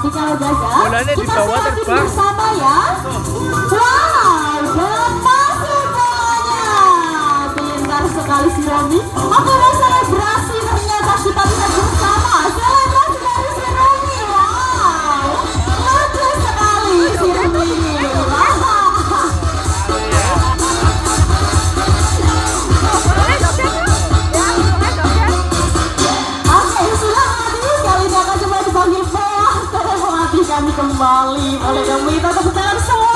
Tapi kalau gagal, bolanya di kita bawah siapin terbang. bersama ya. Wow, dan masuk bolanya. Pintar sekali si Romi. Oke, dan selebrasi ternyata kita bisa bersama. Selebrasi dari si Romi. Wow, lucu sekali si Romi ini. Wow. Oke, sudah habis. Kali ini akan coba dipanggil pulang. Karena melatih kami kembali. Oleh kami kita tepuk tangan semua.